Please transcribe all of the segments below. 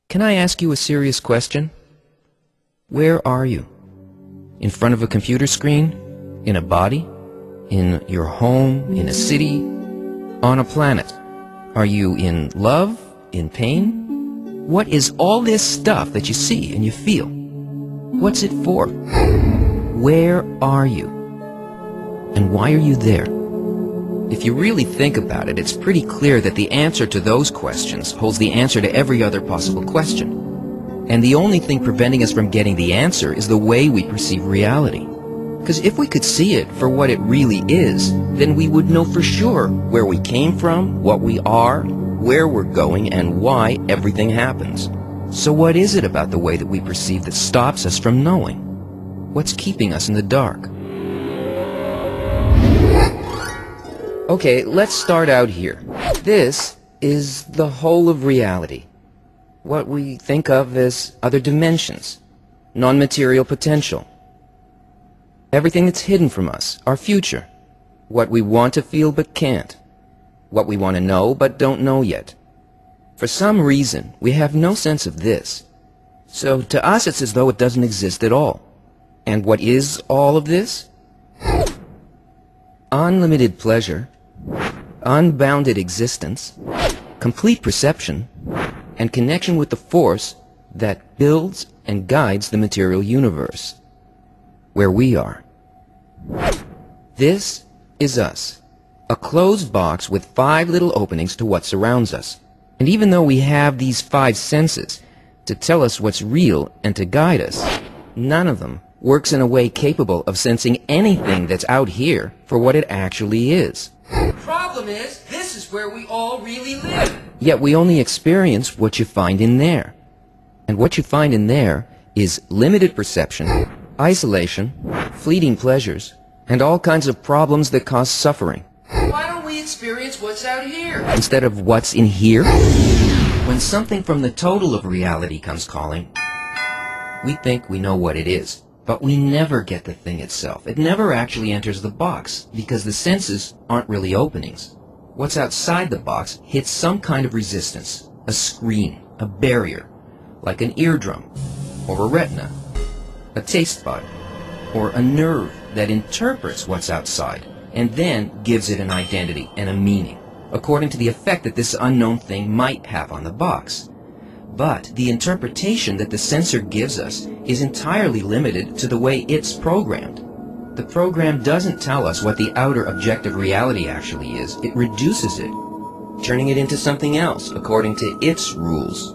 Can I ask you a serious question? Where are you? In front of a computer screen? In a body? In your home? In a city? On a planet? Are you in love? In pain? What is all this stuff that you see and you feel? What's it for? Where are you? And why are you there? If you really think about it, it's pretty clear that the answer to those questions holds the answer to every other possible question. And the only thing preventing us from getting the answer is the way we perceive reality. Because if we could see it for what it really is, then we would know for sure where we came from, what we are, where we're going, and why everything happens. So what is it about the way that we perceive that stops us from knowing? What's keeping us in the dark? Okay, let's start out here. This is the whole of reality. What we think of as other dimensions, non-material potential. Everything that's hidden from us, our future. What we want to feel but can't. What we want to know but don't know yet. For some reason, we have no sense of this. So to us it's as though it doesn't exist at all. And what is all of this? Unlimited pleasure, unbounded existence, complete perception, and connection with the force that builds and guides the material universe, where we are. This is us, a closed box with 5 little openings to what surrounds us. And even though we have these 5 senses to tell us what's real and to guide us, none of them works in a way capable of sensing anything that's out here for what it actually is. The problem is, this is where we all really live. Yet we only experience what you find in there. And what you find in there is limited perception, isolation, fleeting pleasures, and all kinds of problems that cause suffering. Why don't we experience what's out here? Instead of what's in here? When something from the total of reality comes calling, we think we know what it is. But we never get the thing itself. It never actually enters the box, because the senses aren't really openings. What's outside the box hits some kind of resistance, a screen, a barrier, like an eardrum, or a retina, a taste bud, or a nerve that interprets what's outside, and then gives it an identity and a meaning, according to the effect that this unknown thing might have on the box. But the interpretation that the sensor gives us is entirely limited to the way it's programmed. The program doesn't tell us what the outer objective reality actually is. It reduces it, turning it into something else according to its rules.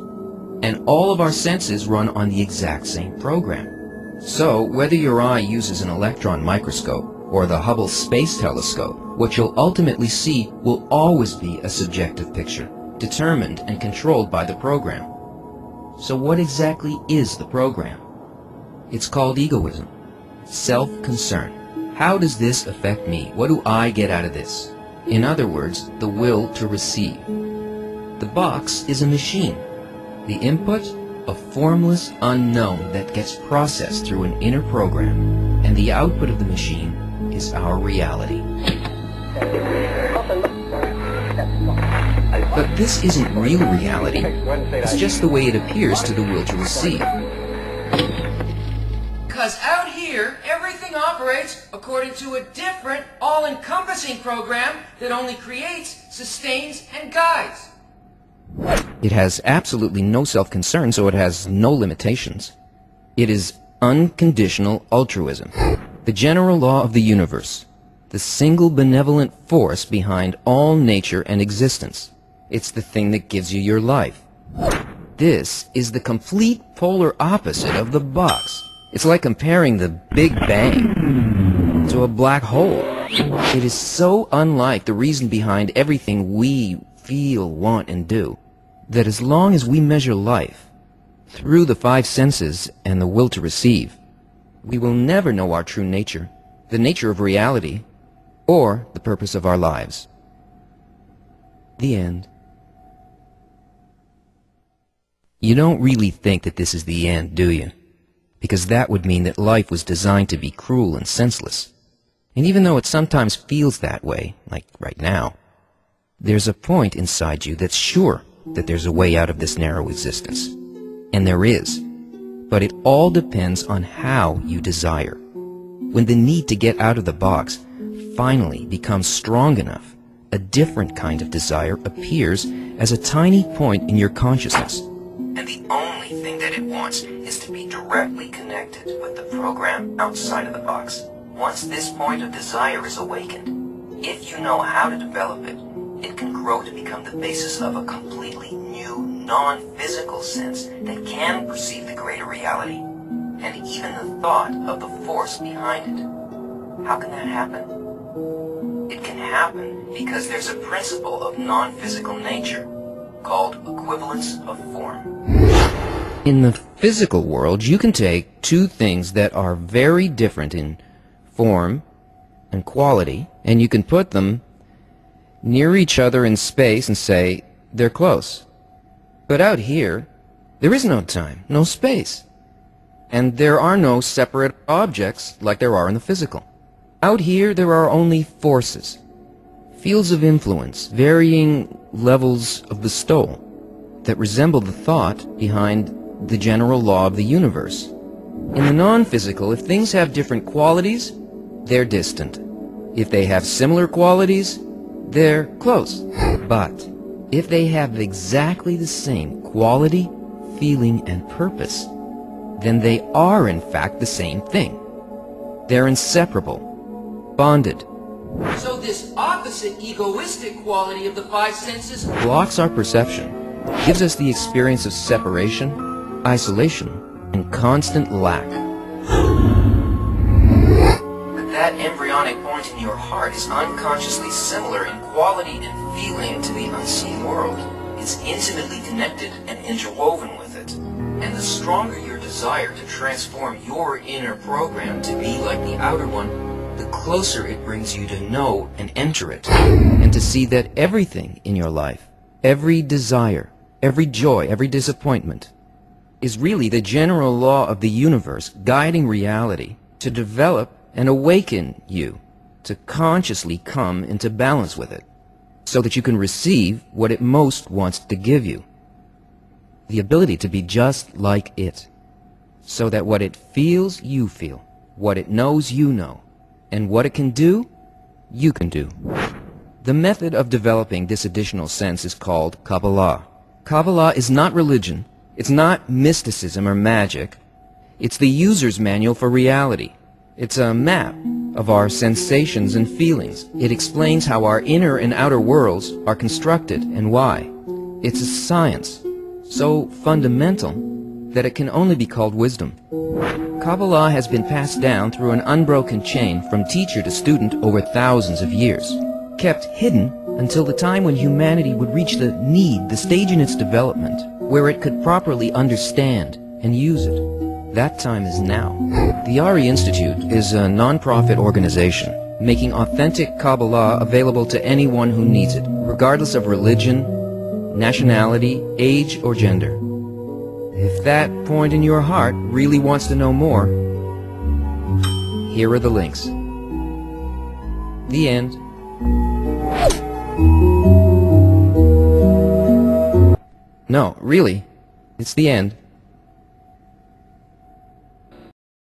And all of our senses run on the exact same program. So whether your eye uses an electron microscope or the Hubble Space Telescope, what you'll ultimately see will always be a subjective picture, determined and controlled by the program. So what exactly is the program? It's called egoism, self-concern. How does this affect me? What do I get out of this? In other words, the will to receive. The box is a machine. The input, a formless unknown that gets processed through an inner program. And the output of the machine is our reality. But this isn't real reality. It's just the way it appears to the will to receive. Because out here, everything operates according to a different, all-encompassing program that only creates, sustains, and guides. It has absolutely no self-concern, so it has no limitations. It is unconditional altruism, the general law of the universe, the single benevolent force behind all nature and existence. It's the thing that gives you your life. This is the complete polar opposite of the box. It's like comparing the Big Bang to a black hole. It is so unlike the reason behind everything we feel, want, and do, that as long as we measure life through the 5 senses and the will to receive, we will never know our true nature, the nature of reality, or the purpose of our lives. The end. You don't really think that this is the end, do you? Because that would mean that life was designed to be cruel and senseless. And even though it sometimes feels that way, like right now, there's a point inside you that's sure that there's a way out of this narrow existence. And there is. But it all depends on how you desire. When the need to get out of the box finally becomes strong enough, a different kind of desire appears as a tiny point in your consciousness. And the only thing that it wants is to be directly connected with the program outside of the box. Once this point of desire is awakened, if you know how to develop it, it can grow to become the basis of a completely new, non-physical sense that can perceive the greater reality, and even the thought of the force behind it. How can that happen? It can happen because there's a principle of non-physical nature called equivalence of form. In the physical world, you can take two things that are very different in form and quality, and you can put them near each other in space and say they're close. But out here, there is no time, no space. And there are no separate objects like there are in the physical. Out here, there are only forces, fields of influence, varying levels of bestowal, that resemble the thought behind the general law of the universe. In the non-physical, if things have different qualities, they're distant. If they have similar qualities, they're close. But if they have exactly the same quality, feeling, and purpose, then they are in fact the same thing. They're inseparable, bonded. So this opposite egoistic quality of the five senses Blocks our perception, gives us the experience of separation, isolation, and constant lack. That embryonic point in your heart is unconsciously similar in quality and feeling to the unseen world. It's intimately connected and interwoven with it. And the stronger your desire to transform your inner program to be like the outer one, the closer it brings you to know and enter it, and to see that everything in your life, every desire, every joy, every disappointment, is really the general law of the universe guiding reality to develop and awaken you to consciously come into balance with it, so that you can receive what it most wants to give you. The ability to be just like it, so that what it feels, you feel, what it knows, you know, and what it can do, you can do. The method of developing this additional sense is called Cabala. Cabala is not religion, it's not mysticism or magic, it's the user's manual for reality. It's a map of our sensations and feelings. It explains how our inner and outer worlds are constructed and why. It's a science so fundamental that it can only be called wisdom. Kabbalah has been passed down through an unbroken chain from teacher to student over thousands of years, kept hidden until the time when humanity would reach the stage in its development where it could properly understand and use it. That time is now. The Ari Institute is a non-profit organization making authentic Kabbalah available to anyone who needs it, regardless of religion, nationality, age, or gender. If that point in your heart really wants to know more, here are the links. The end. No, really, it's the end.